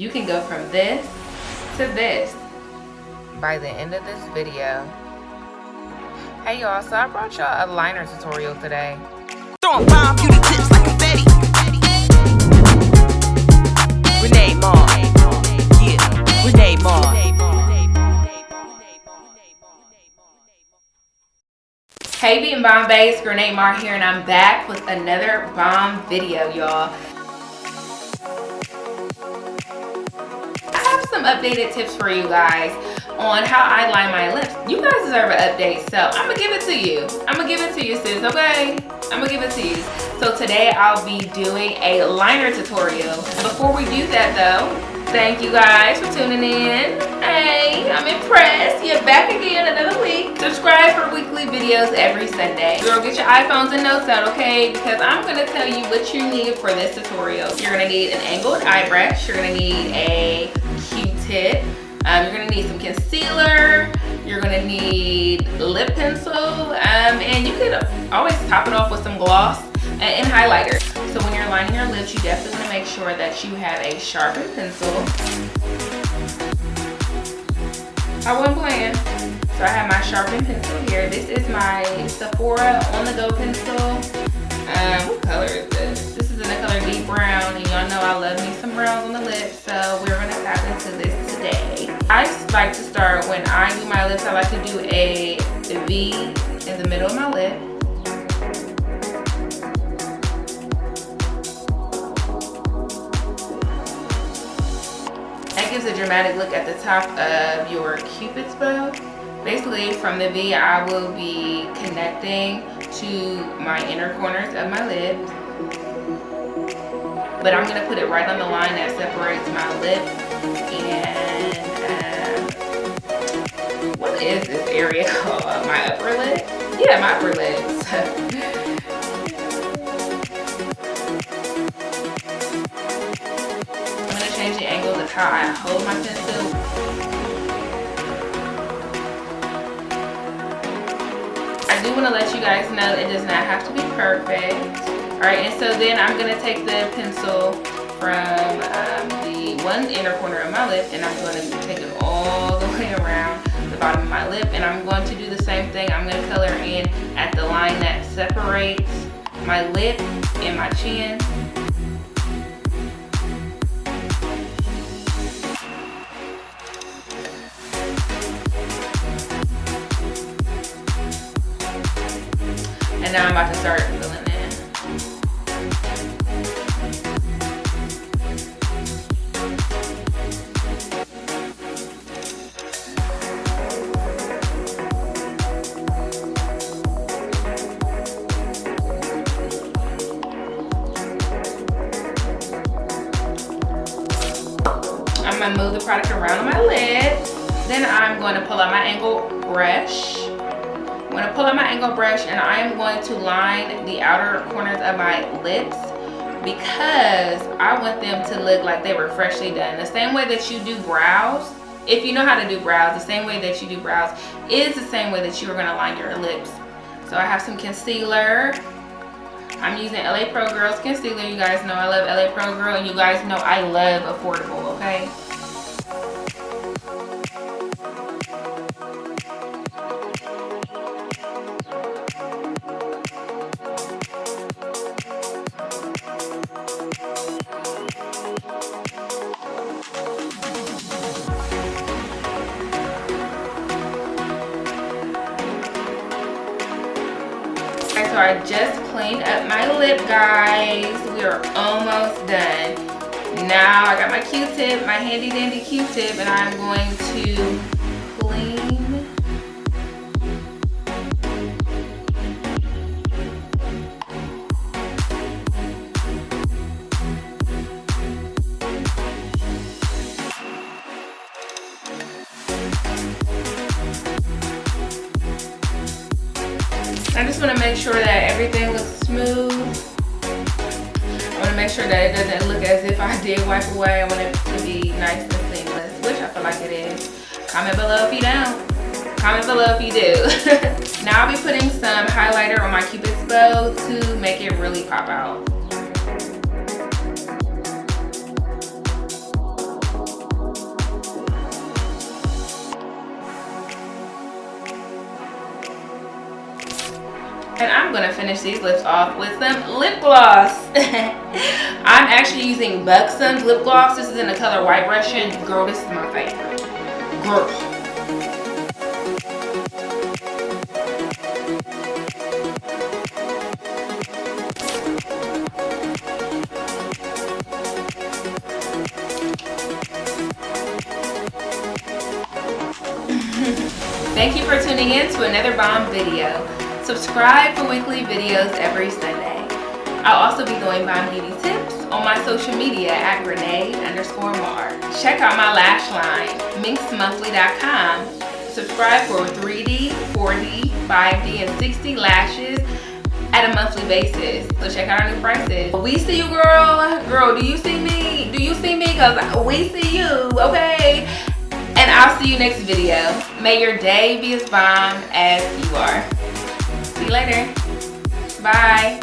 You can go from this to this by the end of this video. Hey y'all, so I brought y'all a liner tutorial today. Throwing bomb beauty tips like confetti. Renee Mar. Yeah, Renee Mar. Hey Beat and Bombay, it's Grenade Mar here, and I'm back with another bomb video, y'all. I have some updated tips for you guys on how I line my lips. You guys deserve an update, so I'm gonna give it to you. I'm gonna give it to you, sis, okay? I'm gonna give it to you. So today I'll be doing a liner tutorial. Before we do that though, thank you guys for tuning in. Hey, I'm impressed. You're back again another week. Subscribe for weekly videos every Sunday. Girl, get your iPhones and notes out, okay? Because I'm gonna tell you what you need for this tutorial. You're gonna need an angled eye brush. You're gonna need a Q-tip. You're gonna need some concealer. You're gonna need lip pencil. And you could always top it off with some gloss and highlighter. So when you're lining your lips, you definitely want to make sure that you have a sharpened pencil. I wasn't playing. So I have my sharpened pencil here. This is my Sephora on the go pencil. What color is this? This is in the color deep brown, and y'all know I love me some browns on the lips, so we're gonna tap into this today. I like to start when I do my lips. I like to do a V in the middle of my lip. That gives a dramatic look at the top of your Cupid's bow. Basically, from the V, I will be connecting to my inner corners of my lips. But I'm gonna put it right on the line that separates my lip and what is this area called? My upper lip? Yeah, my upper lips. I'm gonna change the angle of how I hold my pencil. I do want to let you guys know it does not have to be perfect. Alright, and so then I'm going to take the pencil from the one inner corner of my lip, and I'm going to take it all the way around the bottom of my lip, and I'm going to do the same thing. I'm going to color in at the line that separates my lip and my chin. And now I'm about to start filling in. I'm going to move the product around my lips. Then I'm going to pull out my angle brush. I'm going to pull out my angle brush, and I am going to line the outer corners of my lips because I want them to look like they were freshly done. The same way that you do brows, if you know how to do brows, the same way that you do brows is the same way that you are going to line your lips. So I have some concealer. I'm using LA Pro Girls concealer. You guys know I love LA Pro Girl, and you guys know I love affordable, okay? So I just cleaned up my lip, guys. We are almost done. Now I got my Q-tip, my handy dandy Q-tip, and I'm going to clean. I just want to make sure that everything looks smooth. I want to make sure that it doesn't look as if I did wipe away. I want it to be nice and seamless, which I feel like it is. Comment below if you don't. Comment below if you do. Now I'll be putting some highlighter on my Cupid's bow to make it really pop out. And I'm gonna finish these lips off with some lip gloss. I'm actually using Buxom's lip gloss. This is in the color White Russian. Girl, this is my favorite. Girl. Thank you for tuning in to another bomb video. Subscribe for weekly videos every Sunday. I'll also be doing bomb beauty tips on my social media at Renee_Mar. Check out my lash line, minxmonthly.com. Subscribe for 3D, 4D, 5D, and 60 lashes at a monthly basis. So check out our new prices. We see you, girl. Girl, do you see me? Do you see me? Because we see you, okay? And I'll see you next video. May your day be as bomb as you are. See you later. Bye.